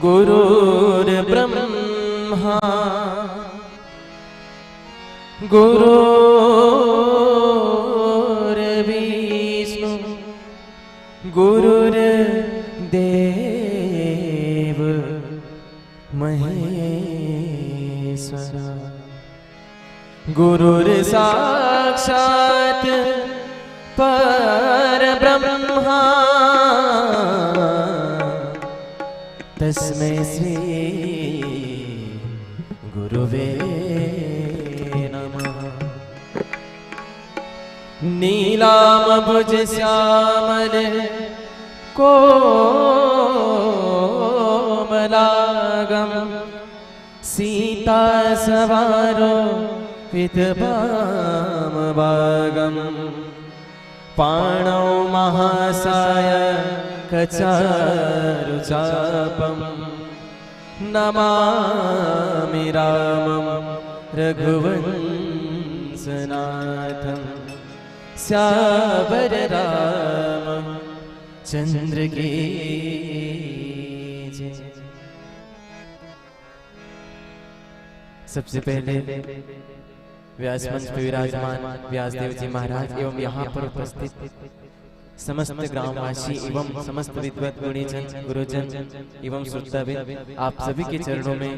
गुरुर्ब्रह्मा गुरुर्विष्णु गुरुर्देव महेश्वर गुरुर्साक्षात् परब्रह्मा तस्मै श्री गुरुवे नमः। नीलाम्बुज श्यामल कोमलांगं सीता सवारो पितवामभागं पाणौ महासायकचारुचापं नमामि रामं रघुवंशनाथं श्यावर रामचंद्र की जय। सबसे पहले व्यास मंच पर विराजमान व्यासदेव जी महाराज एवं यहाँ पर उपस्थित समस्त ग्रामवासी एवं समस्त विद्वत गुणीजन गुरुजन एवं श्रोताविद आप सभी के चरणों में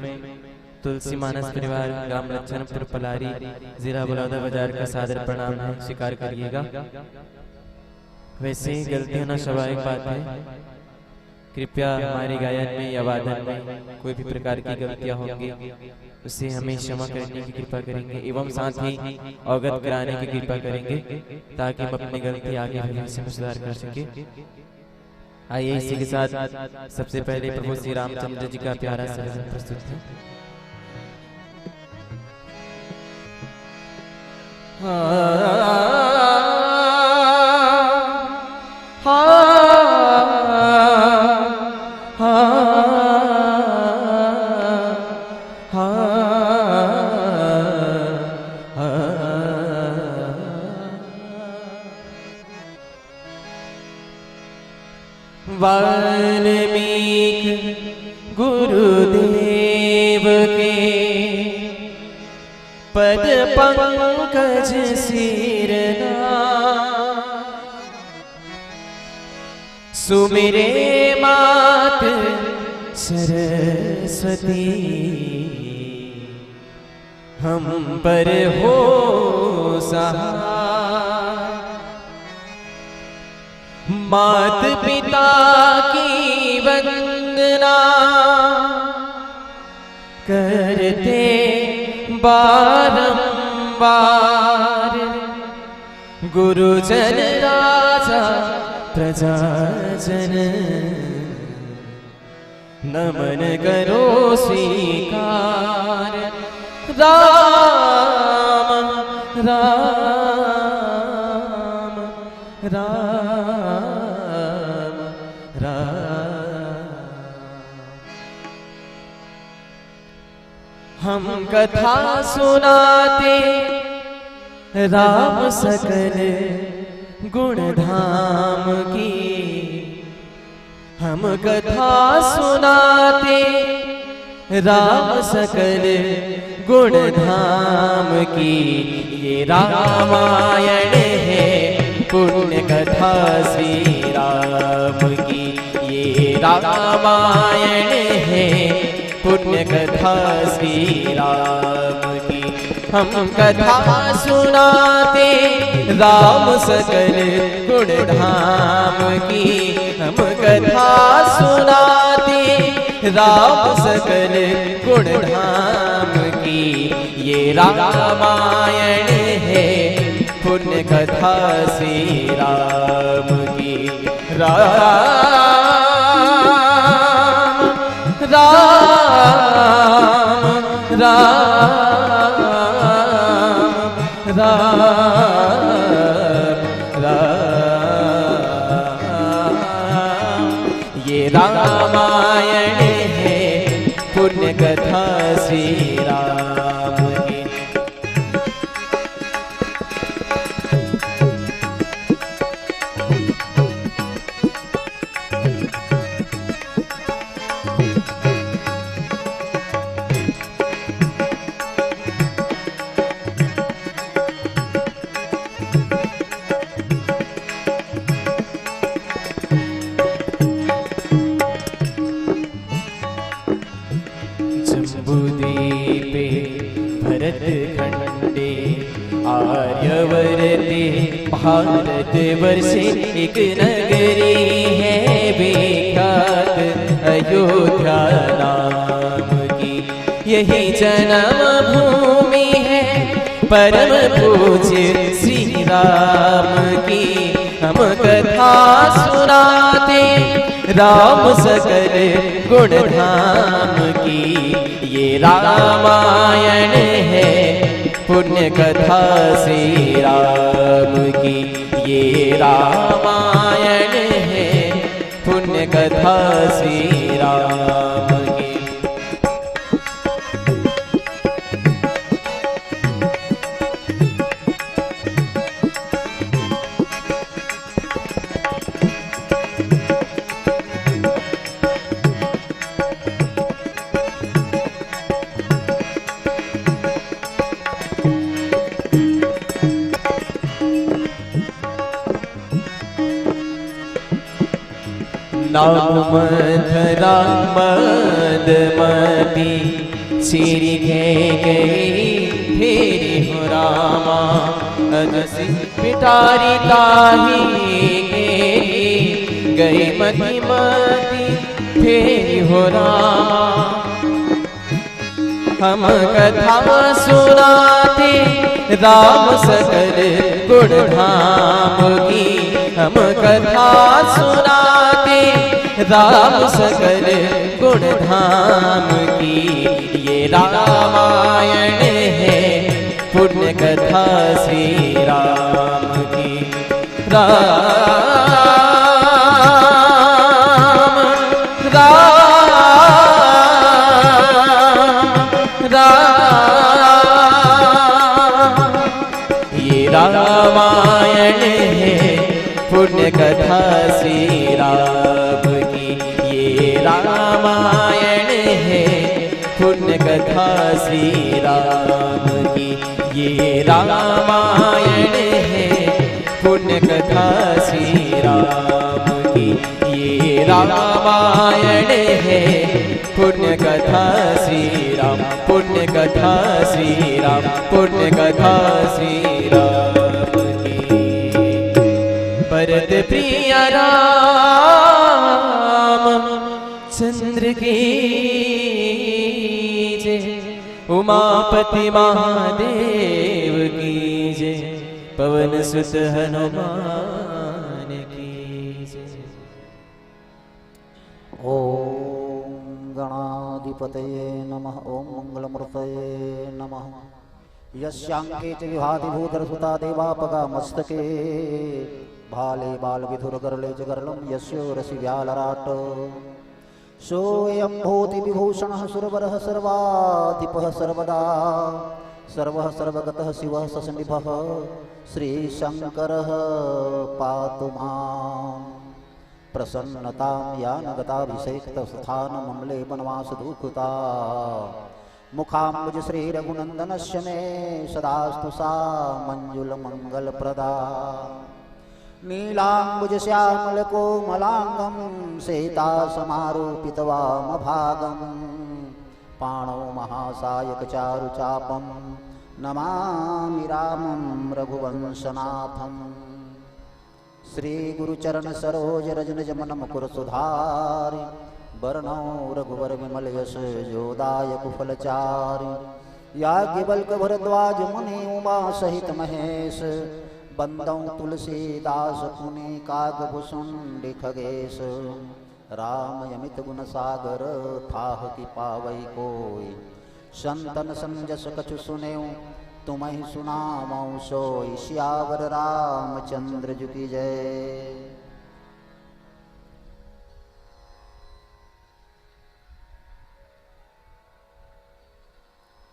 तुलसी मानस परिवार ग्राम लच्छनपुर पलारी जिला बलौदा बाजार का सादर प्रणाम है, स्वीकार करिएगा। वैसे गलती होना स्वाभाविक बात है, कृपया हमारे गायन में या वादन में कोई भी प्रकार की गलतियां होंगी उसे हमें क्षमा करने की कृपा करेंगे एवं साथ ही अवगत कराने की कृपा करेंगे ताकि हम अपनी गलती आगे भविष्य में सुधार कर सके। आइए इसी के साथ सबसे पहले प्रभु श्री रामचंद्र जी का प्यारा सा भजन प्रस्तुत है। वाल्मीकि गुरुदेव के पद पंकज सिरना सुमिरे मात सरस्वती हम पर हो सहाय। मात पिता की वंदना करते बारंबार गुरुजन राजा प्रजाजन नमन करो स्वीकार। राम राम राम राम। हम कथा सुनाते राम सकल गुण धाम की। हम कथा सुनाते राम सकल गुण धाम की। ये रामायण है पुण्य कथा श्री राम की। ये रामायण है पुण्य कथा श्री राम की। हम कथा सुनाते राम सकल गुण धाम की। हम कथा सुनाते राम सकल गुण धाम की। ये रामायण है पुण्य कथा श्री राम की। राम राम राम राम राम। ये रामायण है पुण्य कथा श्री राम की। भरत खंडे आर्यवर्ते भारत वर्षे एक नगरी है विख्यात अयोध्या नाम की। यही जन्म भूमि है परम पूज्य श्री राम की। हम कथा सुनाते राम सकल गुण धाम की। ये रामायण है पुण्य कथा श्री राम की। ये रामायण है पुण्य कथा श्री राम की। नाम मधुरा मदमती श्री गई फेरी हो रामा। अदसी पिटारी ताही गई मती मती फेरी हो रामा। हम कथा सुनाते राम सकल गुण धाम की। हम कथा सुनाते राम सकल गुण धाम की। ये रामायण है पुण्य कथा श्री राम की। राम राम ये रामायण है पुण्य कथा श्री राम की। ये रामायण है पुण्य कथा श्री राम की। ये रामायण है पुण्य कथा श्री राम की। ये रामायण है पुण्य कथा श्री राम। पुण्य कथा श्री राम। पुण्य कथा श्री राम की। भरत प्रिय राम चंद्र की जय। उमापति महादेव की जय। पवन सुत हनुमान की जय। ओम गणाधिपतये नमः। ओम मंगलमूर्तये नमः। यस्यांके च विभाति भूधरसुता देवापगा मस्तके। भाले बाल विधुर गरले च गरलं यस्यो रसि व्यालराट। सोऽयं भूति विभूषणः सुरवरः सर्वाधिपः सर्वदा। सर्वः सर्वगतः शिवः ससनिभः श्रीशङ्करः पातु माम्। प्रसन्नतां यानगताभिषेक्तस्थानममले वनवास दुःखता। मुखाम्बुज श्री रघुनंदनस्य मे सदास्तु सा मंजुलमंगलप्रदा। नीलाम्बुज श्यामल कोमलांगं सीता समारोपित वामभागं। पाणौ महासायक चारु चापं नमामि रामं रघुवंशनाथम्। श्री गुरुचरण सरोज रज निज मन मुकुर सुधारि। वर्णौ रघुवर विमल यश जोदायक फलचारि। याज्ञवल्क्य भरद्वाज मुनि उमा सहित महेश। बंदौ तुलसीदास पुनि कागभूषुंडि खगेश। राम यमित गुण सागर थाह की पावई कोई। संतन संजस कछु सुनेऊ तुम्हें सुनामौ सोई। सियावर रामचंद्र जी की जय।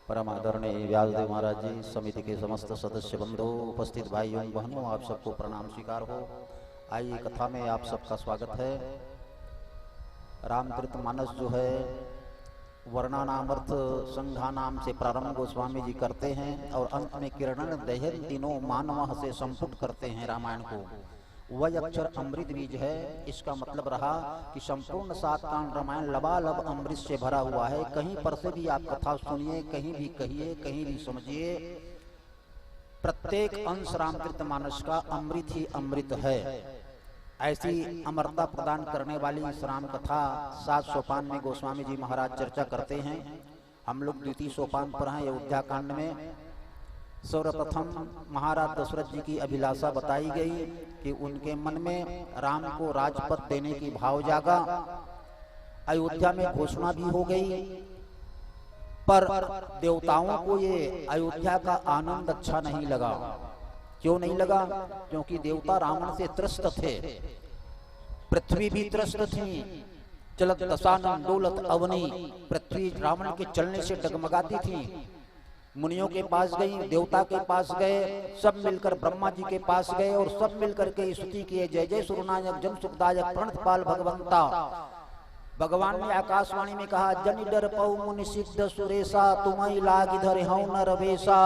परम आदरणीय व्यासदेव महाराज जी, समिति के समस्त सदस्य बंधु, उपस्थित भाइयों बहनों, आप सबको प्रणाम स्वीकार हो। आइए कथा में आप सबका स्वागत है। रामचरितमानस जो है वर्णनामर्थ संघा नाम से प्रारंभ गोस्वामी जी करते हैं और अंत में किरण दहन तीनों मानव से संपुट करते हैं रामायण को। वही अक्षर अमृत बीज है। इसका मतलब रहा कि संपूर्ण 7 कांड रामायण लबालब अमृत से भरा हुआ है। कहीं पर से भी आप कथा सुनिए, कहीं भी कहिए, कहीं भी समझिए, प्रत्येक अंश रामचरितमानस का अमृत ही अमृत है। ऐसी अमरता प्रदान करने वाली इस राम कथा 7 सोपान में गोस्वामी जी महाराज चर्चा करते हैं। हम लोग द्वितीय सोपान पर हैं, अयोध्या कांड में। सर्वप्रथम महाराज दशरथ जी की अभिलाषा बताई गई कि उनके मन में राम को राजपद देने की भाव जागा। अयोध्या में घोषणा भी हो गई, पर देवताओं को ये अयोध्या का आनंद अच्छा नहीं लगा। क्यों नहीं लगा? क्योंकि देवता रावण से त्रस्त थे, पृथ्वी भी त्रस्त थी। चलत दशानन डोलत अवनी, पृथ्वी रावण के चलने से डगमगाती थी। मुनियों के पास गई, देवता के पास गए, सब मिलकर ब्रह्मा जी के पास गए और सब मिलकर के स्तुति किए, जय जय सुरनायक जन सुखदायक प्रणतपाल भगवंता। भगवान ने आकाशवाणी में कहा, जन डर पौ मुनि सिद्ध सुरेशा, तुम्हें लाग इधर हूं नर वेशा।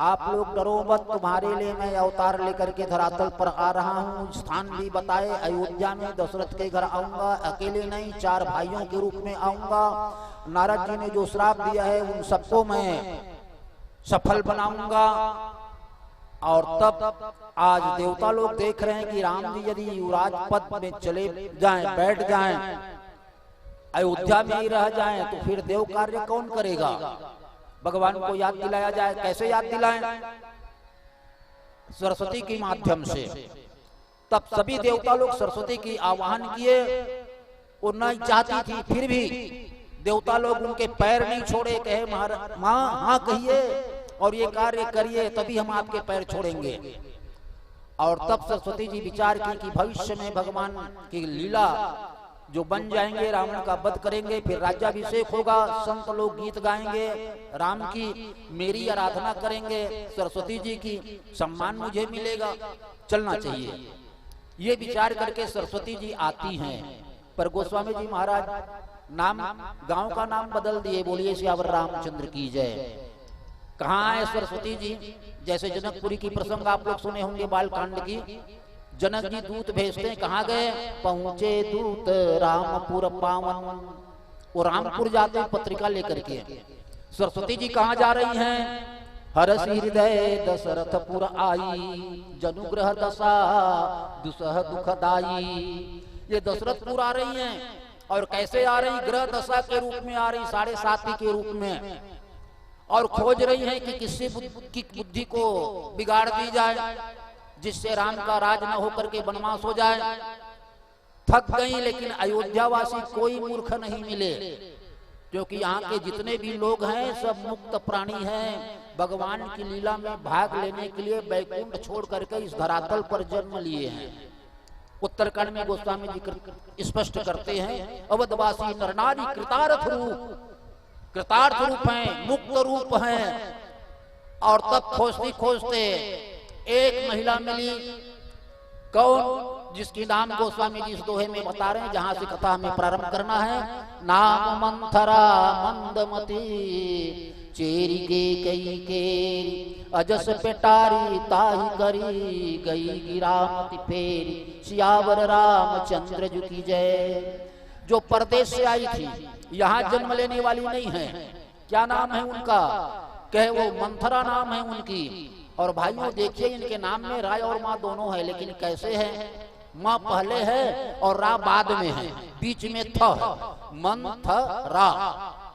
आप लोग डरो मत, तुम्हारे लिए मैं अवतार लेकर के धरातल पर आ रहा हूँ। स्थान भी बताए, अयोध्या में दशरथ के घर आऊंगा, अकेले नहीं 4 भाइयों के रूप में आऊंगा। नारद जी ने जो श्राप दिया है उन सबको मैं सफल बनाऊंगा। और तब आज देवता लोग देख रहे हैं कि राम जी यदि युवराज पद में चले जाएं, बैठ जाएं, अयोध्या में ही रह जाएं, तो फिर देव कार्य कौन करेगा? भगवान को याद दिलाया जाए। कैसे याद दिलाएं? सरस्वती के माध्यम से। तब सभी देवता लोग सरस्वती की आवाहन किए। वो नहीं चाहती थी, फिर भी देवता लोग उनके पैर नहीं छोड़े। कहे माँ हाँ कहिए और ये कार्य करिए, तभी हम आपके पैर छोड़ेंगे। और तब सरस्वती जी विचार की कि भविष्य में भगवान की लीला जो बन जाएंगे, रावण का वध करेंगे, फिर राज्याभिषेक होगा, संत लोग गीत गाएंगे, राम की मेरी आराधना करेंगे, सरस्वती जी की सम्मान मुझे मिलेगा, चलना चाहिए। ये विचार करके सरस्वती जी आती हैं। पर गोस्वामी जी महाराज नाम, गांव का नाम बदल दिए। बोलिए सियावर रामचंद्र की जय। कहाँ है सरस्वती जी? जैसे जनकपुरी की प्रसंग आप लोग सुने होंगे बालकांड की। जनक जी दूत भेजते हैं, कहाँ गए? पहुंचे दूत रामपुर पावन। वो रामपुर जाते हैं पत्रिका लेकर के। सरस्वती जी कहाँ जा रही हैं? हरषि हृदय दशरथपुर आई, जनुग्रह दशा दुसह दुखदाई। ये दशरथपुर आ रही हैं। और कैसे आ रही? ग्रह दशा के रूप में आ रही, 7.5 के रूप में। और खोज रही हैं कि किससे बुद्धि को बिगाड़ दी जाए, जिससे राम का राज न होकर के वनवास हो जाए। थक गई, लेकिन अयोध्यावासी कोई मूर्ख नहीं मिले, क्योंकि यहाँ के जितने भी लोग हैं सब मुक्त प्राणी हैं। भगवान की लीला में भाग लेने के लिए बैकुंठ छोड़ करके इस धरातल पर जन्म लिए हैं। उत्तरकांड में गोस्वामी जी स्पष्ट करते हैं, अवधवासी नरनारी कृतार्थ रूप हैं, मुक्त रूप हैं। और तब खोजते खोजते एक महिला मिली। कौन? जिसकी नाम गोस्वामी जी इस दोहे में बता रहे हैं, जहां से कथा हमें प्रारंभ करना है। नाम मंथरा मंदमती, चेरी गे कई केरी, अजस पेटारी ताही करी, गई गिरामती फेरी, सियावर रामचंद्र जी की जय। जो परदेश से आई थी, यहाँ जन्म लेने वाली नहीं है। क्या नाम है उनका? कहे वो मंथरा नाम है उनकी। और भाइयों देखिए, इनके नाम में राय और माँ दोनों है, लेकिन कैसे है? माँ पहले है और रा बाद में है, बीच में थ है, मंथरा।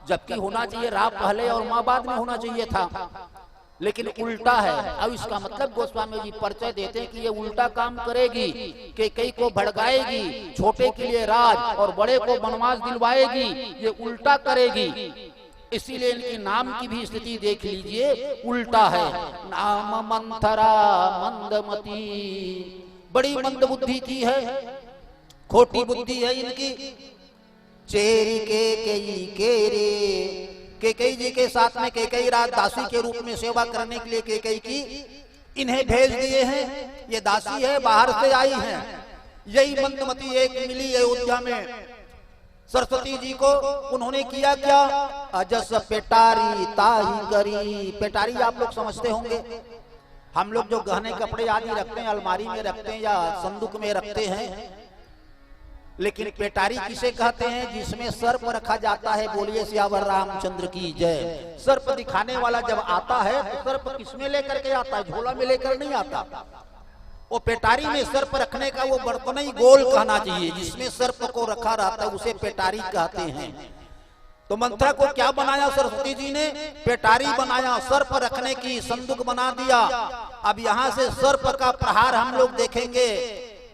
जबकि होना चाहिए रा पहले और माँ बाद में होना चाहिए था, लेकिन उल्टा है। अब इसका मतलब गोस्वामी जी परिचय देते हैं कि ये उल्टा काम करेगी, कि कई को भड़काएगी, छोटे के लिए राज और बड़े को वनवास दिलवाएगी, ये उल्टा करेगी। इसीलिए इनके नाम की भी स्थिति देख लीजिए, उल्टा है। नाम मंथरा मंदमती, बड़ी मंद बुद्धि की है, खोटी बुद्धि है इनकी। चेरी के कई केरे, केकई जी के साथ में केकई राज दासी के रूप में सेवा करने के लिए केकई की इन्हें भेज दिए हैं। ये दासी है, बाहर से आई हैं। यही मंदमती एक मिली अयोध्या में सरस्वती जी को। उन्होंने किया क्या? अजस पेटारी ताही करी। पेटारी आप लोग समझते होंगे, हम लोग जो गहने कपड़े आदि रखते हैं अलमारी में रखते हैं या संदूक में रखते हैं, लेकिन पेटारी किसे कहते हैं? जिसमें सर्प रखा जाता है। बोलिए सियावर रामचंद्र की जय। सर्प दिखाने वाला जब आता है तो सर्प किसमें लेकर के आता है? झोला में लेकर नहीं आता। वो पेटारी में सर्प रखने का वो बर्तन ही गोल कहना चाहिए, जिसमें सर्प को रखा रहता है उसे पेटारी कहते हैं। तो मंत्रा को क्या बनाया सरस्वती जी ने? पेटारी बनाया, सर्प रखने की संदूक बना दिया। अब यहाँ से सर्प का प्रहार हम लोग देखेंगे।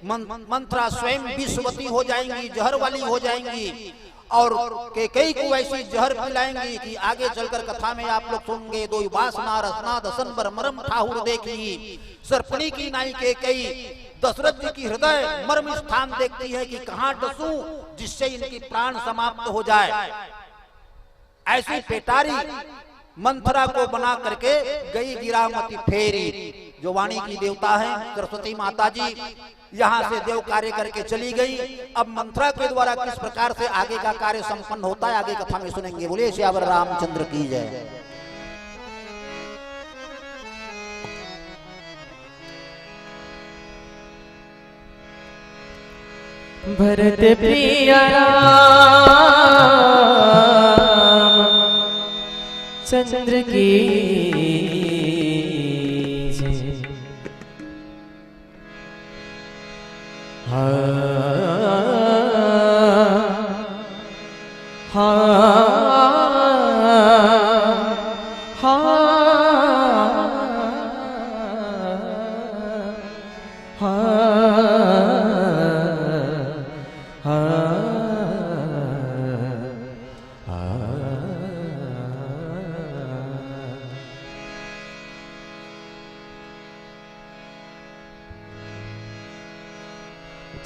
मंत्रा स्वयं विषवती हो जाएंगी, जहर वाली हो जाएंगी और कई को ऐसी जहर पिलाएंगी कि आगे चलकर कथा में आप लोग सुनेंगे। दो वासना रसना दसन बर मरम ठाहुर देखी, सर्पणी की नाई के कई दशरथ जी की हृदय मर्म स्थान देखती है कि कहां डसूं जिससे इनकी प्राण समाप्त हो जाए। ऐसी पेटारी मंथरा को बना करके गई गिरामती फेरी। जो वाणी की देवता है सरस्वती माता जी, यहाँ से देव कार्य करके चली गई। अब मंथरा के द्वारा किस प्रकार से आगे का कार्य संपन्न होता है आगे कथा में सुनेंगे। बोलिए सियावर रामचंद्र की जय। भरत प्रिया राम चंद्र की जय।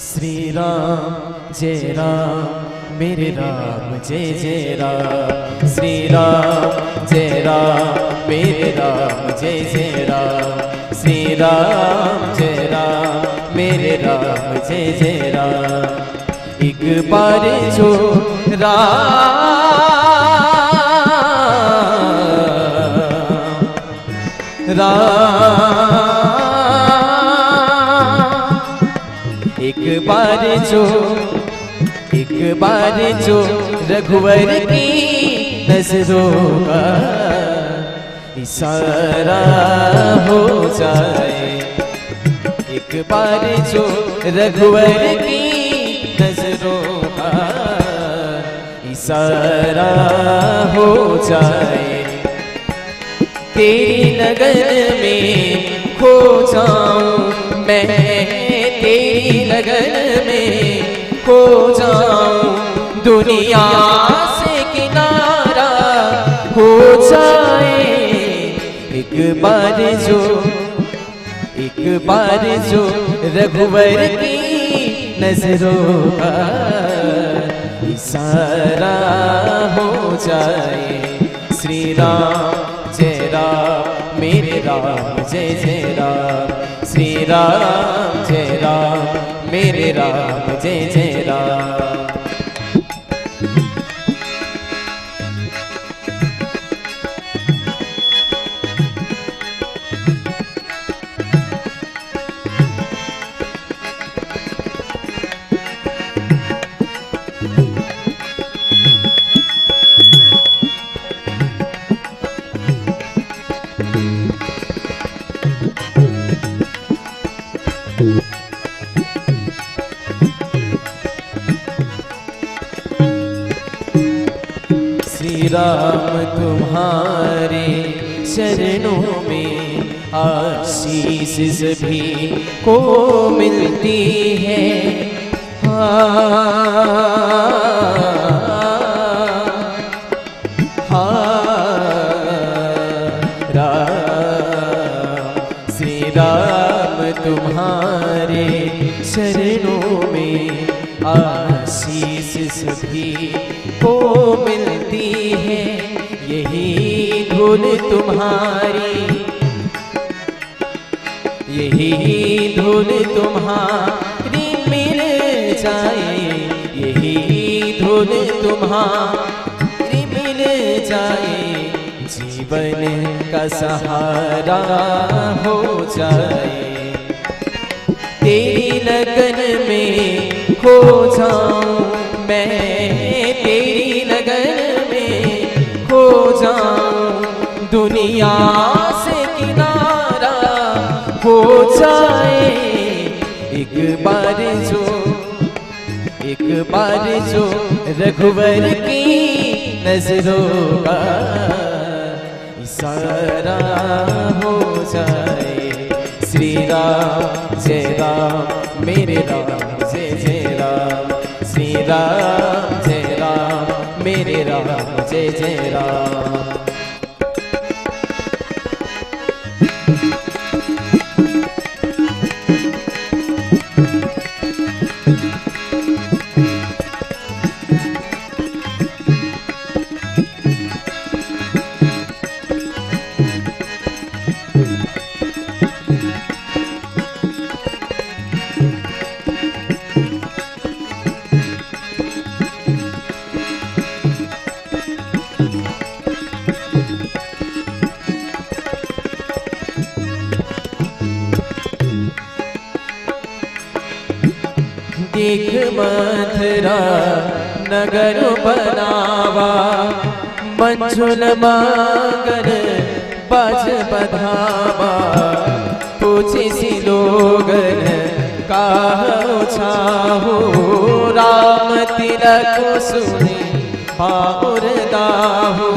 श्री राम जय राम मेरे राम जय जय राम। श्री राम जय राम मेरे राम जय जय राम। श्री राम जय राम मेरे राम जय जय राम। एक बार जो राम एक बार जो रघुवर की नजरों का इशारा हो जाए। एक बार जो रघुवर की नजरों का इशारा हो जाए। तेरी नगर में खो जाऊं मैं, तेरी नगर में खो जाऊं, दुनिया से किनारा हो जाए। एक बार जो रघुवर की नजरों का इशारा हो जाए। श्री राम जय राम मेरे राम जय जय राम। श्री राम जय राम मेरे राम जय जय राम। श्री राम तुम्हारे चरणों में आशीष सभी को मिलती है। श्री राम तुम्हारे चरणों में आशीष सभी को मिलती है। यही धुन तुम्हारी, यही धुन तुम्हारी मिल जाए। यही धुन तुम्हारी मिल जाए। जीवन का सहारा हो जाए। तेरी लगन में खो जाऊं मैं, तेरी लगन में खो जाऊं, दुनिया से किनारा हो जाए। एक बार जो रघुवर की नजरों का इशारा हो जाए। श्री राम जय राम मेरे राम जय जय राम, श्री राम जय राम मेरे राम जय जय राम। देख मथुरा नगर बनावा, मंझुल मांगर बाज बधावा। पूछे सी लोगन काहु छाहु, राम तिलक सुने पाउर दाहु।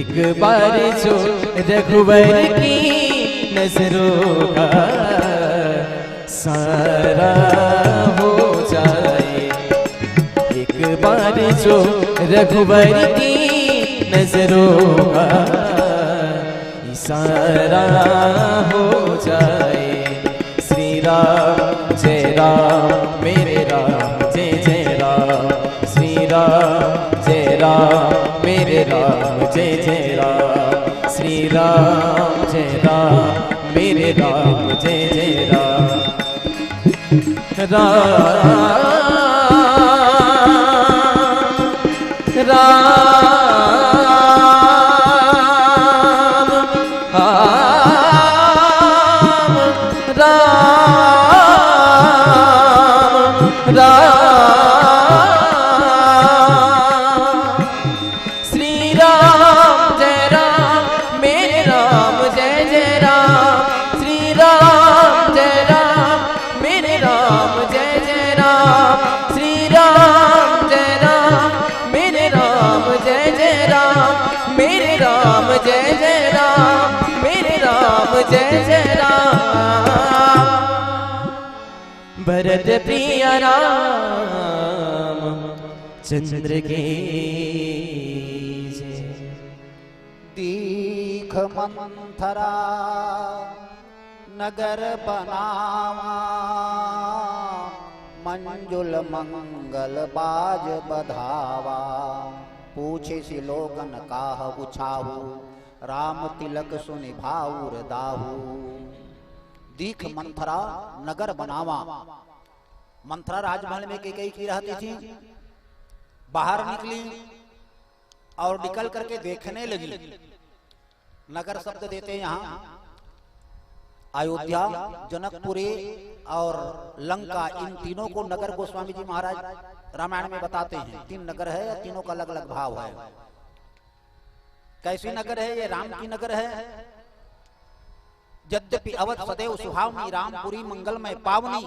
एक बार जो रघुवर की नजरों का सारा हो जाए। एक बार जो रघुवर की नजरों का इशारा हो जाए। श्री राम जय राम मेरे राम जय जय राम, श्री राम जय राम मेरे राम जय जय राम, श्री राम जय राम मेरे राम जय जय राम। राम जय जय राम मेरे राम जय जय राम। भरत प्रिय राम चंद्र के दीख मंथरा नगर बनावा, मंजुल मंगल बाज बधावा। पूछे सी लोगन काहु छाहु, राम तिलक सुनि भाउर दाहु। दीख मंथरा नगर बनावा। मंथरा राजमहल में कैकेयी की रहती थी। बाहर निकली और निकल करके देखने लगी। नगर शब्द देते यहाँ अयोध्या, जनकपुरी और लंका, इन तीनों को नगर गोस्वामी जी महाराज रामायण में बताते हैं। 3 नगर है या तीनों का अलग अलग भाव है। कैसी नगर है ये? राम की नगर है। यद्यपि अवध सदैव सुहावनी, रामपुरी मंगलमय पावनी।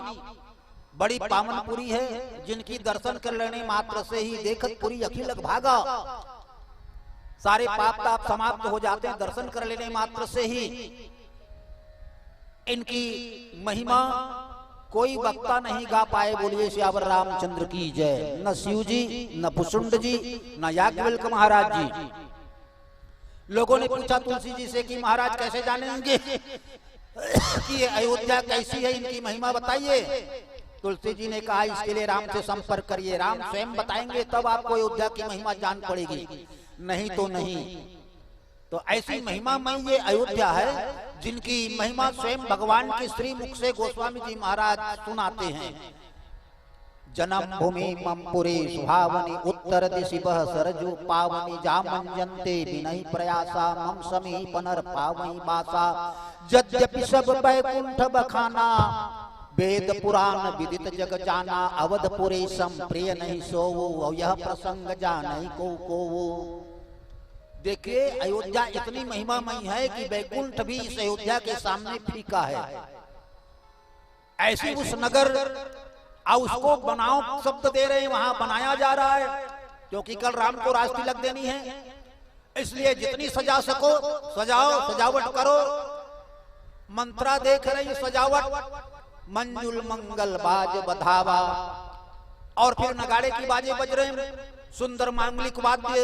बड़ी पावनपुरी है, जिनकी दर्शन कर लेने मात्र से ही देखत पुरी अखिल भागा। सारे पाप ताप समाप्त हो जाते हैं दर्शन कर लेने मात्र से ही। इनकी महिमा कोई वक्ता नहीं गा पाए। बोलिए श्यावर रामचंद्र की जय। न शिव जी, न भुसुंड जी, न याज्ञवल्क्य महाराज जी। लोगों ने पूछा तुलसी जी से कि महाराज कैसे जानेंगे कि ये अयोध्या कैसी है, इनकी महिमा बताइए। तुलसी जी ने कहा इसके लिए राम से संपर्क करिए, राम स्वयं बताएंगे तब आपको अयोध्या की महिमा जान पड़ेगी, नहीं तो नहीं। तो ऐसी महिमा में ये अयोध्या है जिनकी महिमा स्वयं भगवान की श्री मुख से गोस्वामी जी महाराज सुनाते हैं। जन्म भूमि ममपुरी सुहावनी उत्तर दिशि बह सरजू पावनी जामंजन्ते बिनहि प्रयासा मम समी पनर पावई बासा यद्यपि सब बैकुंठ बखाना वेद पुराण विदित जग जाना अवधपुरी सम प्रिय नहीं सोवो यह प्रसंग जाने को देखिए अयोध्या इतनी महिमामयी है कि बैकुंठ भी इस अयोध्या के सामने फीका है। ऐसी उस नगर और उसको बनाओ शब्द दे रहे हैं, वहां बनाया जा रहा है क्योंकि कल राम को राज तिलक देनी है, इसलिए जितनी सजा सको सजाओ, सजावट करो। मंत्रा देख रही सजावट, मंजुल मंगल बाज बधावा, और फिर नगाड़े की बाजे बज रहे हैं, सुंदर मांगलिक वाद्य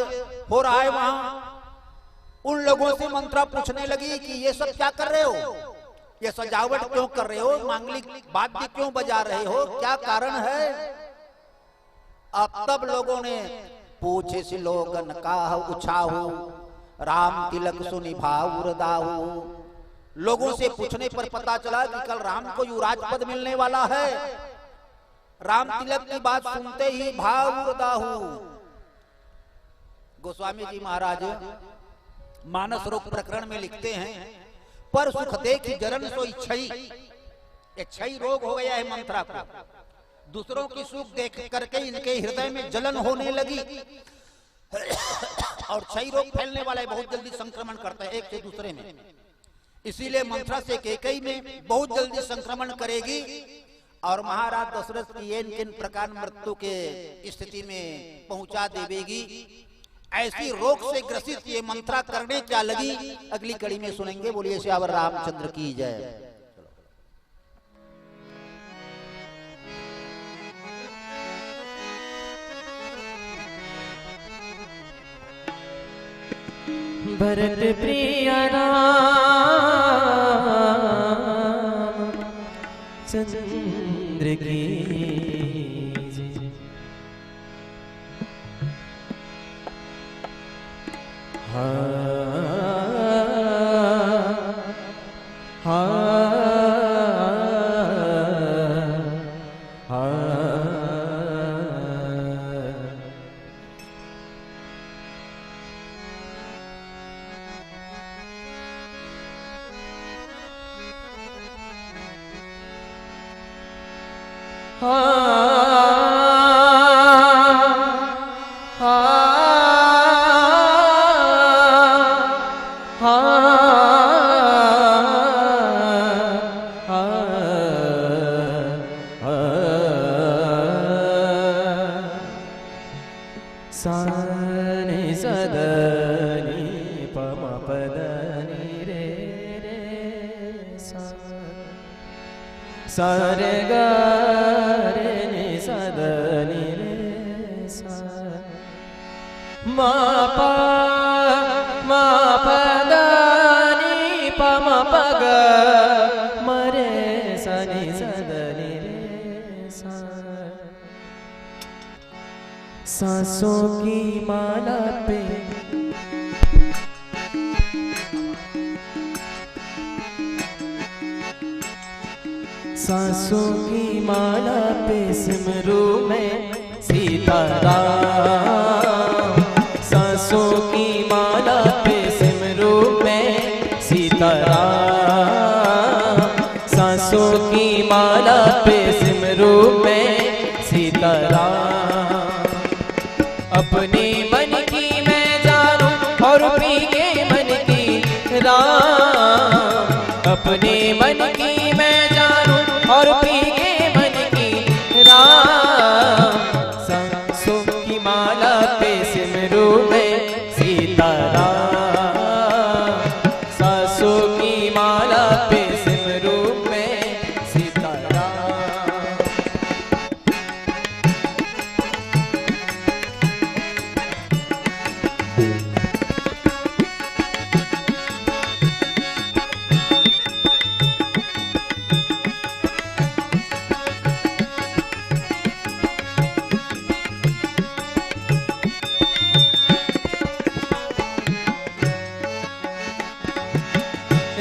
हो रहा है वहां। उन लोगों से मंत्रा पूछने लगी कि ये सब क्या कर रहे हो, ये सजावट क्यों कर रहे हो, मांगलिक वाद्य क्यों बजा रहे हो, क्या कारण है। अब तब लोगों ने पूछे से लोगन काह उछाहू राम तिलक सुनि भाव दाहू। लोगों से पूछने पर पता चला कि कल राम को युवराज पद मिलने वाला है। राम तिलक की बात सुनते ही भाव दाहू। गोस्वामी जी महाराज मानस रोग प्रकरण में लिखते हैं, पर सुख देखी जरन सो इच्छई, इच्छई रोग हो गया है मंत्रा को। दूसरों की सुख देख करके इनके हृदय में जलन होने लगी और क्षय रोग फैलने वाला है, बहुत जल्दी संक्रमण करता है एक से दूसरे में। इसीलिए मंत्रा से कैकेयी में बहुत जल्दी संक्रमण करेगी और महाराज दशरथ की इन किन प्रकार मृत्यु के स्थिति में पहुंचा देवेगी। ऐसी रोग से ग्रसित ये मंत्रा करने क्या लगी, अगली कड़ी में सुनेंगे। बोलिए श्यावर रामचंद्र की जय। भरत प्रिय राम चंद्र की सारे गारे नि सदनि रे सा मा पा मा पदनि प म प ग मरे सनि सदनि रे सा। सांसों की माला पे सांसों की माला पे सिमरू में सीताराम। सांसों की माला पे सिमरू में सीताराम। सांसों की माला पे सिमरू में सीताराम। अपने मन की मैं जानूं और पी के मन की राम। अपने मन की मैं और पी के मन की राम। सांसों की माला पे सिमरू में सीताराम। सांसों की माला पे सिमरू में सीताराम।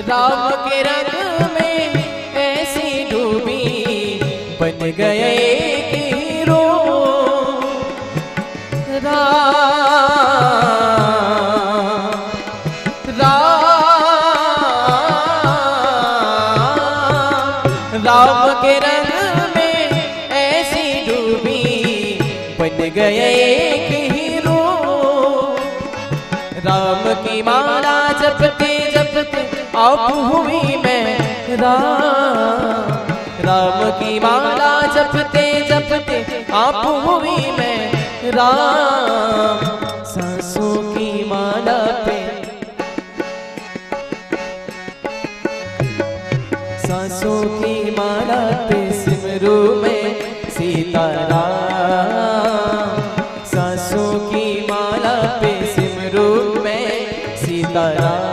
राम के रंग में ऐसी डूबी बन गए एक हीरो। राम के रंग में ऐसी डूबी बन गए एक हीरो। राम की माला जपते जपते आप हुई मैं राम की माला जपते जपते आप हुई मैं राम। सांसों की माला पे सांसों की माला पे सिमरू में सीताराम। सांसों की माला पे सिमरू में सीताराम।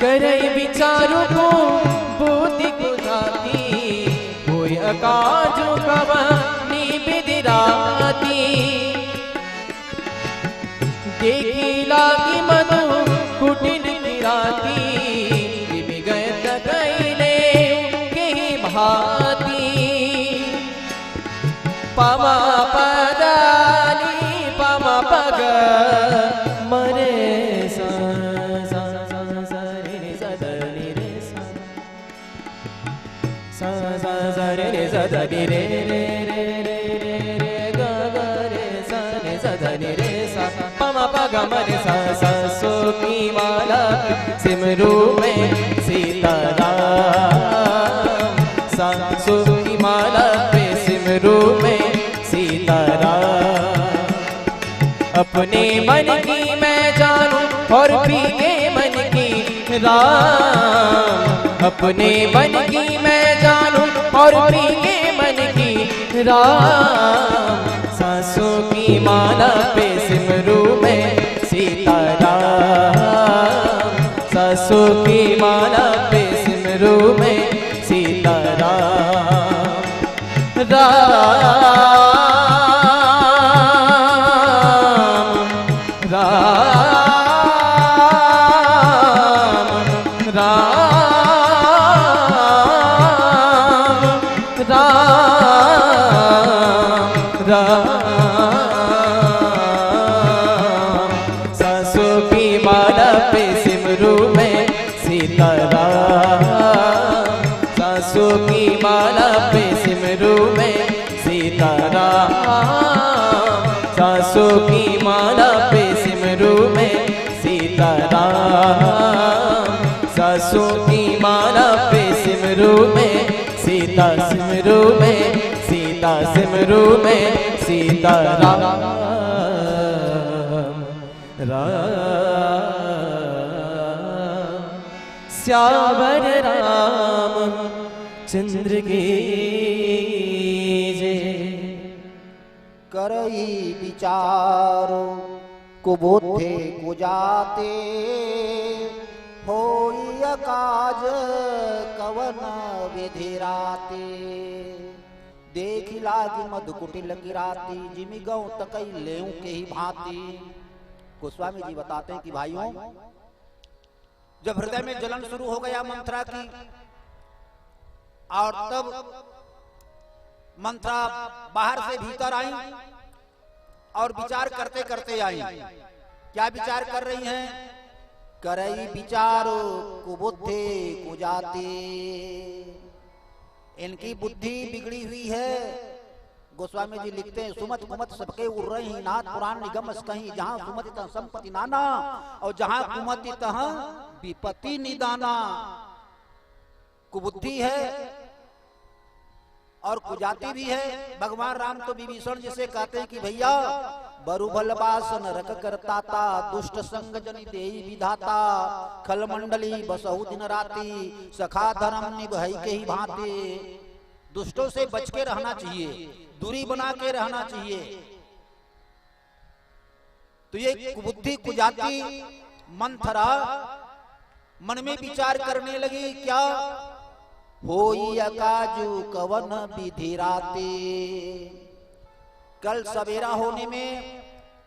करई विचारों को बुद्धि बुझाती कोई अकाजों कवानी बिदराती। देखी लागी मधु कुटिन गिराती विगत कैले के भाती। पमा पदानी पमा पग मरे रे रे रे रे रे रे ग ग रे सा रे सा रे रे सा प म प ग म रे सा। सांसों की माला सिमरू में सीताराम। सांसों की माला पे सिमरू में सीताराम। अपने मन की मैं जानूं और भीगे मन की राम। अपने मन की मैं जानूं और भीगे मन की राम। सांसों की माला पे सिमरू में सीताराम। सांसों की माला पे सिमरू में सीताराम। राम राम राम सांसों की माला पे सिमरू में सीताराम। सांसों की माला पे सिमरू में सीताराम। सांसों की माला पे सिमरू में सीताराम। सांसों की माला पे सिमरू में सीता सिमरू में सीता सिमरू में सीताराम। राम श्यावर राम चंद्र की जय। करई विचारो कुबोधे को जाते होई अकाज कवन विधिराते। देखी लागी मधुकुटिल गिराती जिमि गौ तकई लेऊ के ही भांति। गोस्वामी जी बताते हैं कि भाइयों जब हृदय में जलन शुरू हो गया मंत्रा की और तब मंत्रा बाहर से भीतर आई और विचार करते करते आई। क्या विचार कर रही हैं? करई विचारो कुबुद्धे को जाते। इनकी बुद्धि बिगड़ी हुई है। गोस्वामी जी लिखते हैं सुमत कुमत सबके उड़ रही नाथ पुराण निगम कहीं। जहां सुमति तह संपत्ति नाना और जहां कुमति तह विपत्ति निदाना। कुबुद्धि है और कुजाति भी है। भगवान राम तो विभीषण जिसे कहते हैं कि भैया बरुबल बासन रख करता ता दुष्ट संग जनि देई विधाता। खल मंडली बसहु दिन राती सखा धर्म निभई के ही भांति। दुष्टों से बच के रहना चाहिए, दूरी बना के रहना चाहिए। तो ये कुबुद्धि कुजाती मंथरा मन में विचार करने लगी, क्या होई अकाजू कवन विधि राते। कल सवेरा होने में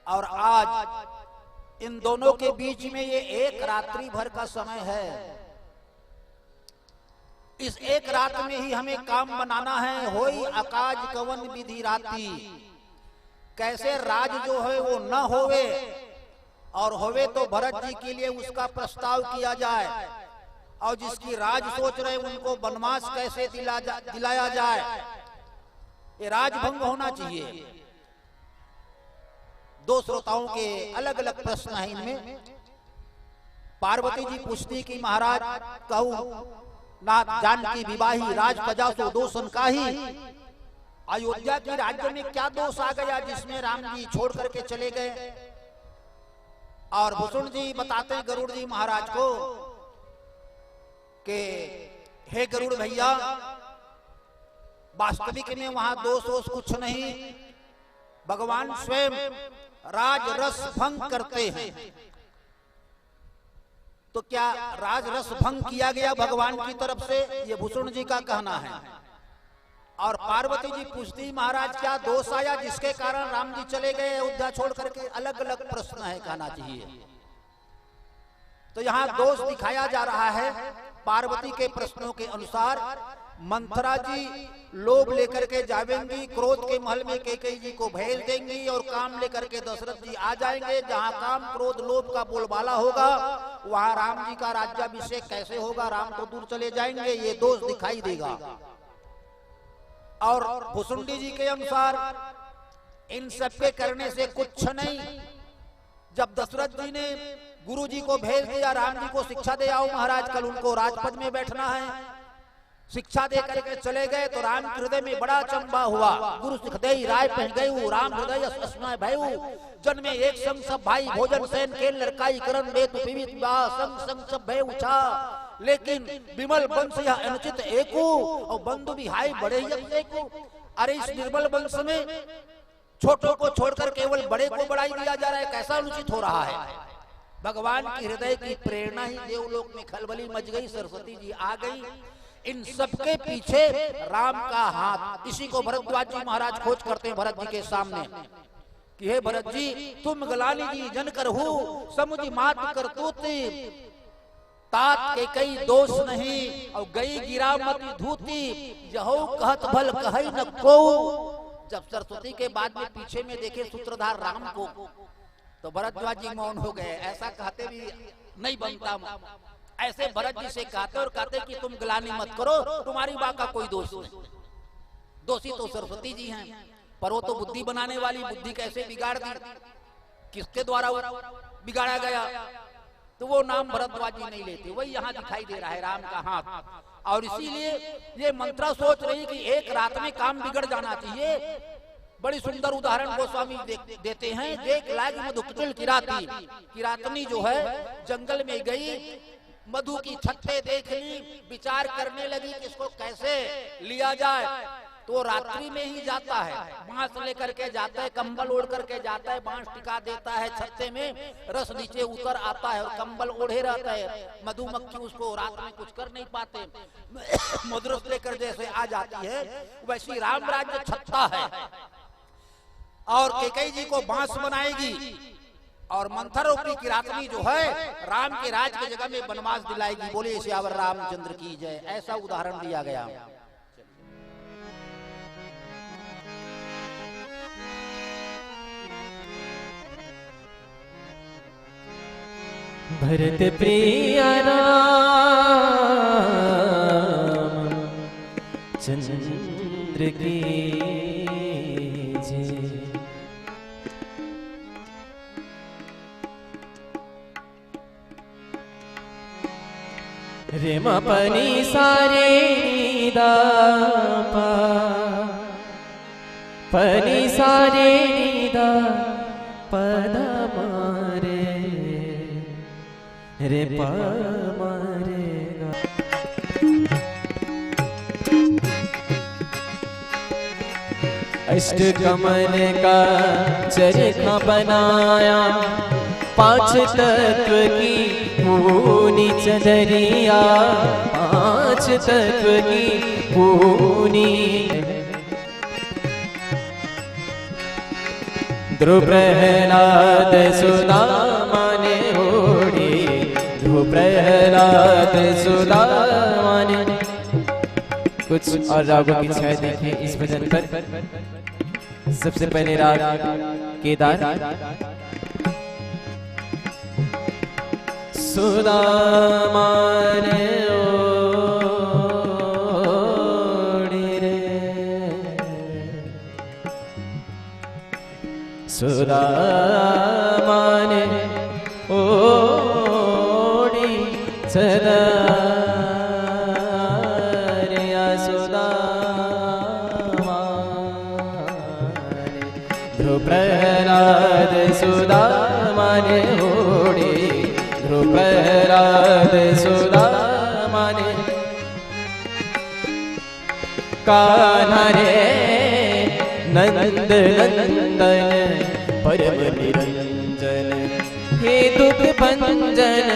और आज इन दोनों के बीच में ये एक रात्रि भर का समय है। इस एक रात में ही हमें काम बनाना है। होई अकाज कवन विधि राती, कैसे राज जो है वो न होवे, और होवे तो भरत जी के लिए उसका प्रस्ताव किया जाए, और जिसकी राज सोच रहे उनको वनवास कैसे दिलाया जाए। ये राजभंग होना चाहिए। दो श्रोताओं के अलग अलग प्रश्न हैं इनमें। पार्वती जी पूछती कि महाराज कहूं नाथ जानकी विवाही राज प्रजा सो दोषन काही, अयोध्या के राज्य में क्या दोष आ गया जिसमें राम जी छोड़ करके चले गए। और भूषण जी बताते हैं गरुड़ जी महाराज को कि हे गरुड़ भैया, वास्तविक में वहां दोष वोष कुछ नहीं, भगवान स्वयं राज रस भंग करते हैं। तो क्या राज रस भंग किया गया भगवान की तरफ से, ये भूषण जी का कहना है। और पार्वती जी पूछती महाराज क्या दोष आया जिसके कारण राम जी चले गए अयोध्या छोड़ करके। अलग अलग प्रश्न है कहना चाहिए। तो यहाँ दोष दिखाया जा रहा है पार्वती के प्रश्नों के अनुसार। मंथरा जी लोभ लेकर के जावेंगी, क्रोध के महल में कैकेयी जी को भेज देंगी, और काम लेकर के दशरथ जी आ जाएंगे। जहाँ काम क्रोध लोभ का बोलबाला होगा वहाँ राम जी का राज्याभिषेक कैसे होगा, राम तो दूर चले जाएंगे, ये दोष दिखाई देगा। और भुसुंडी जी के अनुसार इन सबके करने से कुछ नहीं। जब दशरथ जी ने गुरु जी को भेज दिया, राम जी को शिक्षा दे आओ महाराज, कल उनको राजपद में बैठना है, शिक्षा दे करके चले गए, तो राम के हृदय में बड़ा चंबा हुआ। गुरु सिख दे राय पहन गयु, राम हृदय अस्मय भयउ, जन्मे एक संग सब भाई, भोजन सैन के लड़काई करण बेतु पीवित बा, संग संग सब भय उछा, लेकिन विमल वंश यह अनुचित एकु, और बंधु विहाई बड़े एकु। अरे इस निर्मल वंश में छोटों को छोड़कर केवल बड़े को बढ़ाई दिया जा रहा है, कैसा अनुचित हो रहा है। भगवान की हृदय की प्रेरणा ही देवलोक में खलबली मच गई, सरस्वती जी आ गई। इन सबके पीछे राम का हाथ। इसी को भरद्वाज जी महाराज खोज करते हैं भरत जी के सामने कि हे भरत जी, तुम गलानी जी जन कर हो, समुझ मात कर तूती, तात के कई दोष नहीं, और गई गिरा मत धूती, यहो कहत भल कहई न को। जब सरस्वती के बाद में पीछे में देखे सूत्रधार राम को, तो भरद्वाज जी मौन हो गए। ऐसा कहते भी नहीं बनता, ऐसे भरत जी से कहते और कहते कि तुम गलानी मत करो, तुम्हारी मां का कोई दोष नहीं, दोषी तो सरस्वती जी हैं, पर वो तो बुद्धि बनाने वाली, बुद्धि कैसे बिगाड़ दी, किसके द्वारा बिगाड़ा गया, तो वो नाम भरद्वाज जी नहीं लेते। वही यहाँ दिखाई दे रहा है राम का हाथ। और इसीलिए ये मंत्रा सोच रही कि एक रात में काम बिगड़ जाना चाहिए। बड़ी सुंदर उदाहरण गोस्वामी देते हैं। एक लाग मधु कुटिल किराती, किरातनी जो है जंगल में गई, मधु की छत्ते देख ली, विचार करने लगी कि इसको कैसे लिया जाए। तो रात्रि में ही जाता है, बांस लेकर के जाता है, कंबल ओढ़ करके जाता है, बांस टिका देता है छत्ते में, रस नीचे उतर आता है और कंबल ओढ़े रहता है। मधुमक्खी उसको रात में कुछ कर नहीं पाते, मधुरस लेकर जैसे आ जाती है वैसी राम राज्य छत्ता है। और कैकेयी जी को बांस बनाएगी और मंथरों की किरातनी जो है राम के राज की जगह में वनवास दिलाएगी। बोले सियावर रामचंद्र की जय। ऐसा उदाहरण दिया गया। भरत प्रिय राम चंद्र की जय। रे म पनी सारे दा पा, पनी सारे दा पदा मारे रे पा मारेगा। अष्ट कमल का चरखा बनाया, पांच तत्व की पूनी चदरिया, पांच तत्व की पूनी। ध्रुव प्रहलाद सुदामा ने ओढ़ी, ध्रुव प्रहलाद सुदामा ने। कुछ और रागों की छाया देखें इस भजन पर। सबसे पहले राग केदार। सुदामा ने ओढ़ी रे, सुदामा ने ओढ़ी चदरिया, सुदामा ने। ध्रुव प्रहलाद सुदामा ने ओढ़ी, ध्रुव प्रहलाद सुदामा ने। कान्हा रे नंद नंदन परम निरंजन, हे दुख भंजन।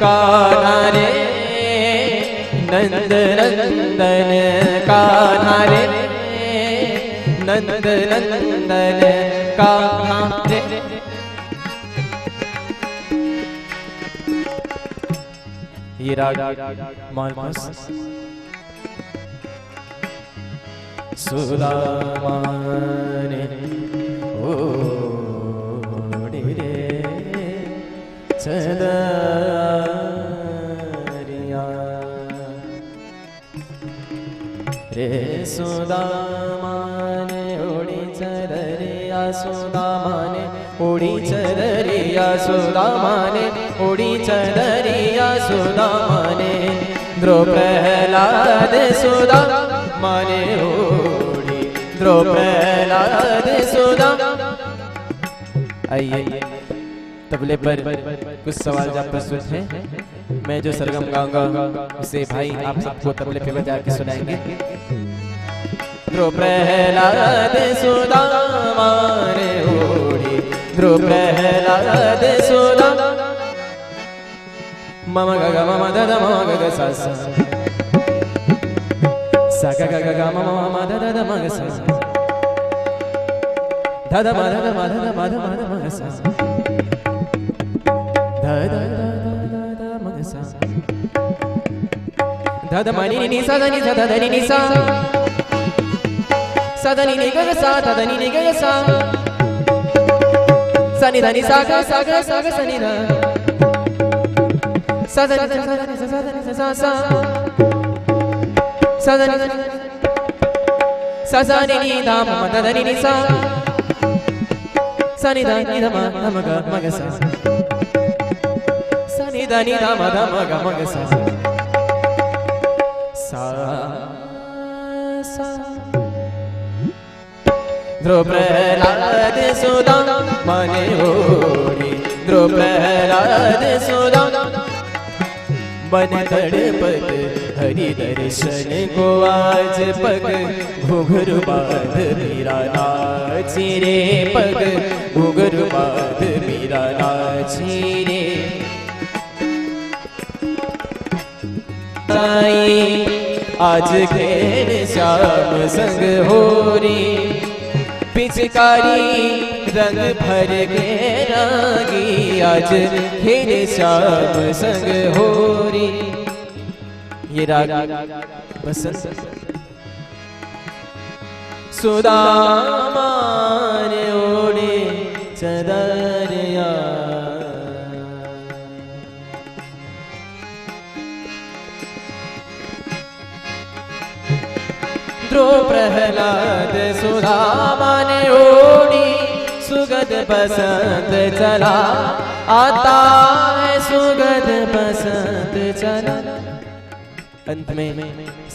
कान्हा रे नंद नंदन, कान्हा रे नंद नंदन, कान्हा रे। ये राग मालपुस। सुदामा ने ओढ़ी रे चदरिया, रे सुदामा ने ओढ़ी चदरिया, सुदामा ने ओढ़ी चदरिया, सुदामा ने ओढ़ी चदरिया, सुदामा ने। ध्रुव प्रहलाद सुदामा ने ओढ़ी, ध्रुव प्रहलाद सुदामा। आइए तबले पर कुछ सवाल जब प्रस्तुत हैं, मैं जो सरगम गाऊंगा उसे भाई आप सबको तबले पे बजा के सुनाएंगे। ध्रुव प्रहलाद सुदामा ने ओढ़ी, ध्रुव प्रहलाद सुदामा। मम ग ग मम द द मम ग ग सा सा, सा ग ग ग ग मम मम द द द म ग सा, ध द म ध द म ध द म ध म ध म ग सा, ध द द द द म ग सा, ध द म नि नि सा ध नि ध ध नि नि सा, सा ध नि नि ग ग सा, ध ध नि नि ग ग सा, सा नि ध नि सा ग सा ग सा ग सा नि ध, सा ध नि सा ध नि सा ध नि सा सा, सा ध नि सा सा नि नि ध म ध ध नि नि सा, सा नि ध नि ध म ध म ग म ग सा, सा नि ध नि ध म ध म ग म ग सा, सा सा। ध्रुव प्रहलाद सुदामा ने ओढ़ी, ध्रुव प्रहलाद सुदामा। बन तड़पत हरि दर्शन को आज पग, घुंघरू बांध मीरा नाची रे पग, घुंघरू बांध मीरा नाची रे। आज खेल श्याम संग होरी, पिचकारी रंग भर के रागी, आज खेल श्याम संग होरी। ये राग बसंत। सुदामा ने ओढ़ी चदरिया, ध्रुव प्रहलाद सुदामा ने ओढ़ी, सुगंध बसंत चला आता है, सुगंध बसंत चला। अंत में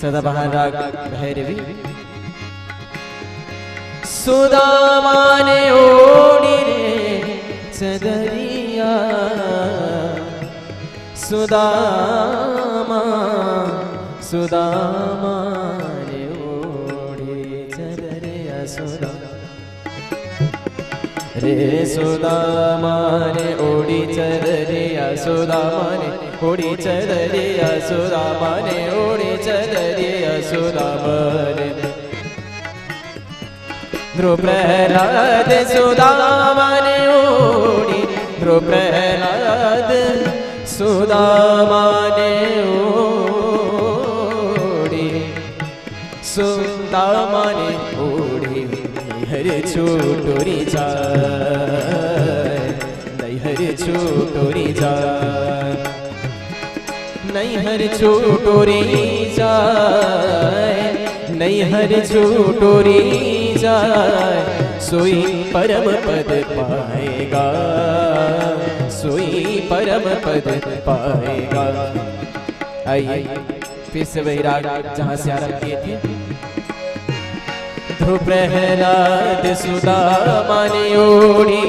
सदाबहार राग भैरवी। सुदामा ने ओढ़ी रे चदरिया, सुदामा सुदामा ने ओढ़ी चदरिया, सुदा रे सुदामा ने ओडी चल रे सुदामा ने ओडी चल रे सुदामा ने ओडी चल रे सुदामा ने ध्रुव प्रहलाद सुदामा ने ओडी ध्रुव प्रहलाद सुदामा ने ओडी सुदामा ने ओडी हर छोटोरी जाय नहीं हर छोटोरी जाय नहीं हर छोटोरी जाय नहीं हर छोटोरी जाय सोई परम पद पाएगा सोई परम पद पाएगा। आइए फिर से वही राग जहाँ से आरंभ किए थे। ध्रुव प्रहलाद सुदामा ने ओढ़ी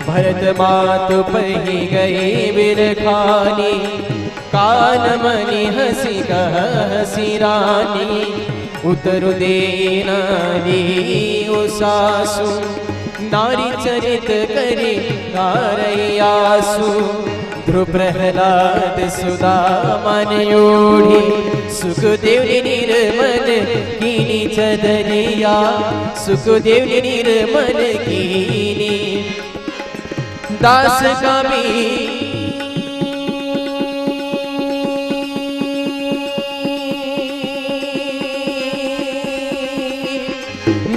भरत मात पही गई बिरखानी कान मणि हसी कह हसी रानी उतर देना दी सासु नारी चरित करे नारयासु। ध्रुव प्रहलाद सुदामा ने ओढ़ी सुखदेव ने निर्मल कीनी चदरिया सुखदेव ने निर्मल कीनी दास कबीर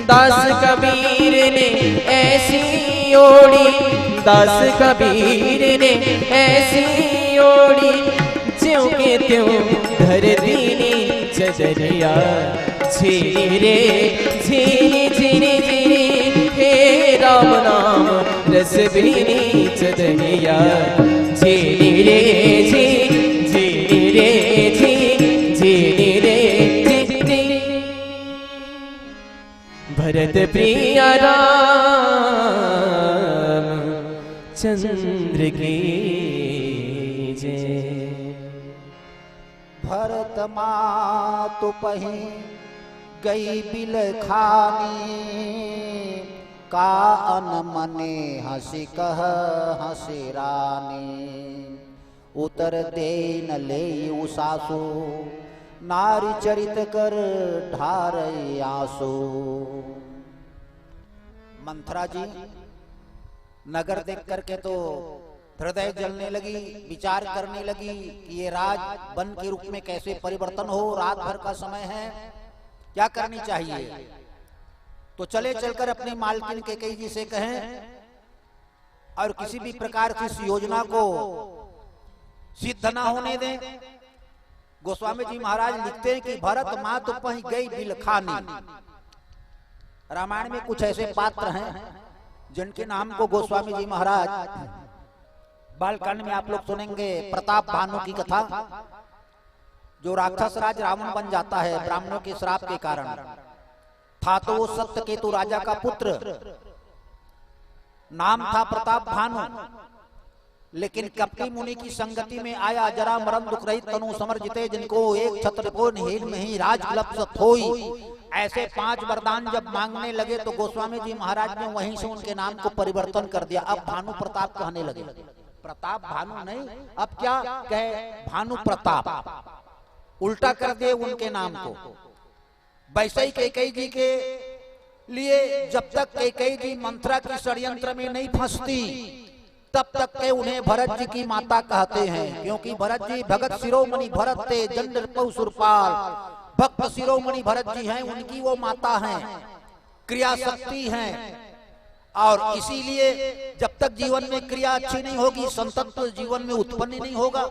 दास कबीर ने ऐसी ओढ़ी दास कबीर ने ऐसी ओढ़ी ज्यों के त्यों धर दीनी चदरिया झीनी रे झीनी झीनी झीनी हे राम नाम रस भीनी चदरिया झीनी रे झीनी रे झीनी रे भरत प्रिय राम चंद्र की जय। भरत मातु पही गई बिलखानी का अनमने हसी कह हसी रानी उतर दे न ले सासु नारी चरित कर ढार आंसू। मंथरा जी नगर देख करके तो हृदय जलने लगी, विचार करने लगी कि ये राज वन के रूप में कैसे परिवर्तन हो, रात भर का समय है, क्या करनी चाहिए। तो चले चलकर अपनी मालकिन कैकेयी जी से कहें और किसी भी प्रकार की इस योजना को सिद्ध ना होने दें। गोस्वामी जी महाराज लिखते हैं कि भरत मातु पही गई बिलखानी। रामायण में कुछ ऐसे पात्र हैं जिनके नाम को गोस्वामी जी महाराज बालकांड में आप लोग सुनेंगे। प्रताप भानु की कथा, जो राक्षस राज रावण बन जाता है ब्राह्मणों के श्राप के कारण। था तो वो सत्यकेतु राजा का पुत्र, नाम था प्रताप भानु, लेकिन कपटी मुनि की संगति में आया। जरा मरण दुख रहित तनु समर जिते जिनको एक छत्र को नील में ही राज लप्सत होई। ऐसे 5 वरदान जब मांगने लगे तो गोस्वामी जी महाराज ने वहीं से उनके नाम को परिवर्तन कर दिया। अब भानु प्रताप कहने लगे, प्रताप भानु नहीं, अब क्या कहे भानु प्रताप, उल्टा कर दिए उनके नाम को। वैसे ही कैकेयी जी के लिए जब तक कैकेयी जी मंथरा की षड्यंत्र में नहीं फंसती तब तक के उन्हें भरत जी की माता कहते हैं, क्योंकि भरत जी भगत शिरोमणि भरत ते जंड पौसुरपाल, भक्त शिरोमणि भरत जी हैं, उनकी वो माता हैं, क्रिया शक्ति हैं। और इसीलिए जब तक जीवन में क्रिया अच्छी नहीं होगी, संतत्व जीवन में उत्पन्न नहीं होगा।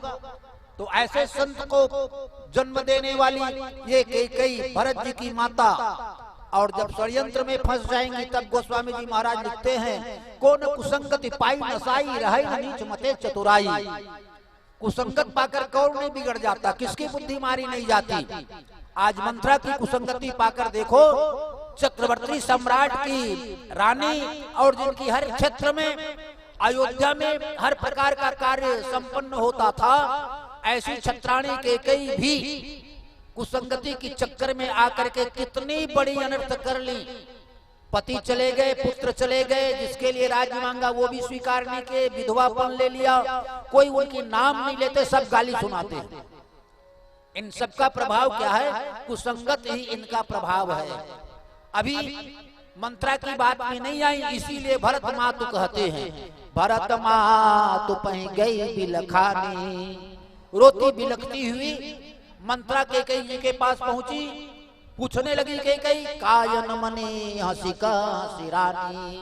तो ऐसे संत को जन्म देने वाली ये कैकेयी भरत जी की माता, और जब षड्यंत्र में फंस जाएंगी तब गोस्वामी जी महाराज लिखते हैं, कौन कुसंगति पाई नसाई रहे न नीच मते चतुराई। कुसंगत पाकर कौन नहीं बिगड़ जाता, किसकी बुद्धि मारी नहीं जाती। आज मंथरा की कुसंगति पाकर देखो, चक्रवर्ती सम्राट की रानी और जिनकी हर क्षेत्र में अयोध्या में हर प्रकार का कार्य संपन्न होता था, ऐसी छत्राणी कैकेयी भी कुसंगति की चक्कर में आकर के कितनी बड़ी अनर्थ कर ली। पति चले गए, पुत्र चले गए, जिसके लिए राज्य मांगा वो भी स्वीकार नहीं किए, विधवापन ले लिया, कोई उनकी नाम नहीं लेते, सब गाली सुनाते हैं। इन सब का प्रभाव क्या है? कुसंगत ही इनका प्रभाव है। अभी मंत्रा की बात में नहीं आई, इसीलिए भरत मातु कहते हैं, भरत मातु पह गई बिलखानी, रोती बिलखती हुई मंत्रा कैकेयी जी के पास पहुंची, पूछने लगी कैकेयी, कायन मनी हंसी का सिरानी।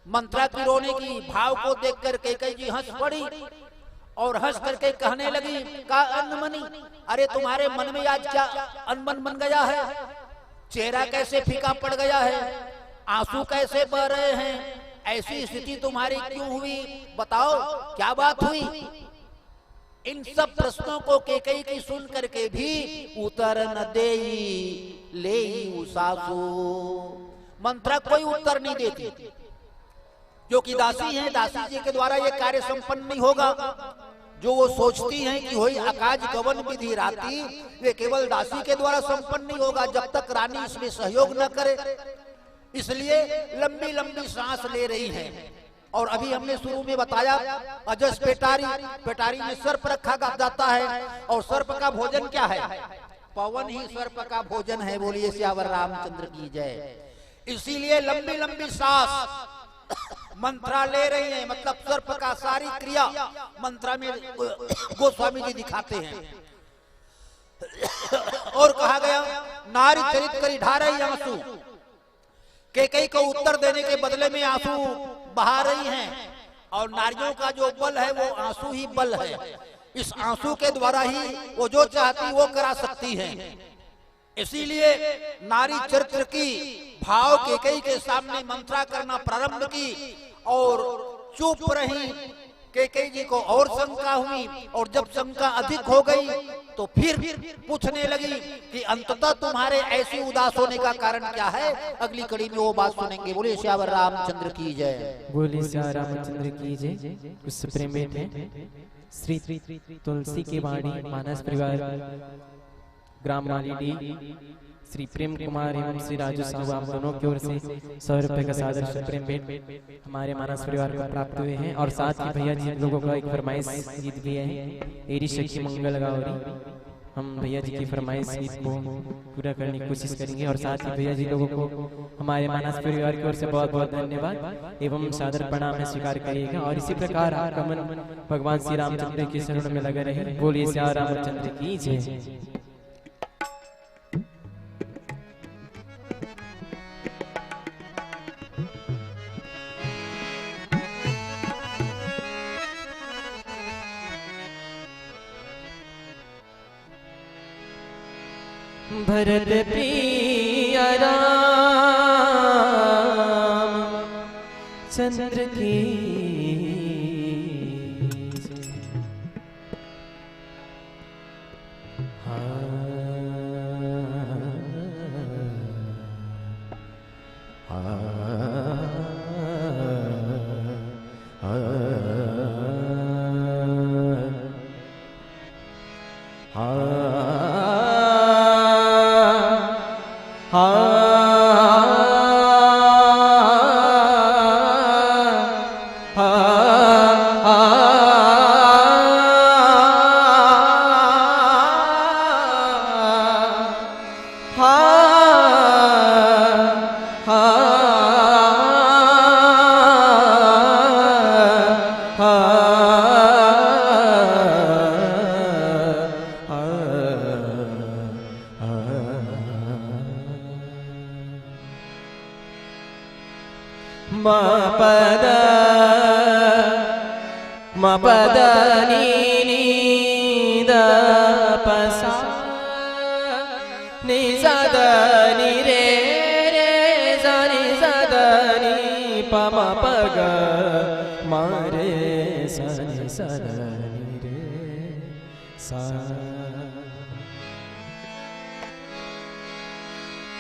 मंत्रा की रोने की भाव को देखकर कैकेयी जी हंस पड़ी और हंस करके कहने लगी, का अनमनी, अरे तुम्हारे मन में आज क्या अनमन बन गया है? चेहरा कैसे फीका पड़ गया है? आंसू कैसे बह रहे हैं? ऐसी स्थिति तुम्हारी क्यों हुई? बताओ क्या बात हुई? इन सब प्रश्नों को कैकेयी की सुन करके भी उत्तर न देई लेई सासू, मंत्रा कोई उत्तर नहीं देती, जो कि दासी हैं, दासी जी के द्वारा ये कार्य संपन्न नहीं होगा। जो वो सोचती हैं कि होई अकाज गवन विधि राती, वे केवल दासी के द्वारा संपन्न नहीं होगा जब तक रानी इसमें सहयोग न करे। इसलिए लंबी लंबी सांस ले रही है। और अभी हमने शुरू में बताया, अजस पेटारी, पेटारी में सर्प रखा जाता है, और सर्प का भोजन क्या है? पवन ही सर्प का भोजन है। बोलिए सियावर रामचंद्र की जय। इसीलिए लंबी लंबी सांस मंत्रा ले रही है, मतलब सर्प का सारी क्रिया मंत्रा में गोस्वामी जी दिखाते हैं। और कहा गया, नारी चरित करी ढारही आंसू, कैकेयी को उत्तर देने के बदले में आंसू बहा रही हैं, और नारियों का जो बल है वो आंसू ही बल है। इस आंसू के द्वारा ही वो जो चाहती वो करा सकती हैं। इसीलिए नारी चरित्र की भाव कैकेयी के सामने मंत्रा करना प्रारंभ की, और चुप रही। कैकेयी जी को और शंका हुई, और जब शंका अधिक हो गई तो फिर पूछने लगी कि अंततः तुम्हारे ऐसे उदास होने का कारण क्या है? अगली कड़ी में वो बात सुनेंगे। बोलिए श्यावर रामचंद्र की जय। बोलिए श्यावर रामचंद्र की जय। कुछ प्रेम थे श्री तुलसी के वाणी मानस परिवार ग्राम मालीडी श्री प्रेम कुमार एवं श्री राजू साहू, आप दोनों की ओर से 100 रुपए का सादर प्रेम भेंट हमारे मानस परिवार को प्राप्त हुए हैं। और साथ ही भैया जी लोगों का एक फरमाइश गीत भी है, एरी शक्ति मंगल गौरी। हम भैया जी की फरमाइश गीत को पूरा करने की कोशिश करेंगे। और साथ ही भैया जी लोगों को हमारे मानस परिवार की ओर से बहुत बहुत धन्यवाद एवं सादर प्रणाम में स्वीकार करिएगा। और इसी प्रकार आपका मन भगवान श्री रामचंद्र की शरण में लगा रहे। बोलिए श्री रामचंद्र की जय। भरत प्रिय राम चंद्र की मपद नी द पसा नि सद नि रे रे सा नि सद नि प म प ग म रे सा नि सद नि रे सा।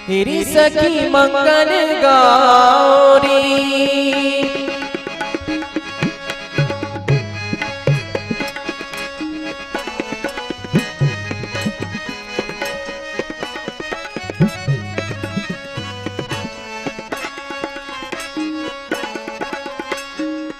हिरी सखी मंगल गौरी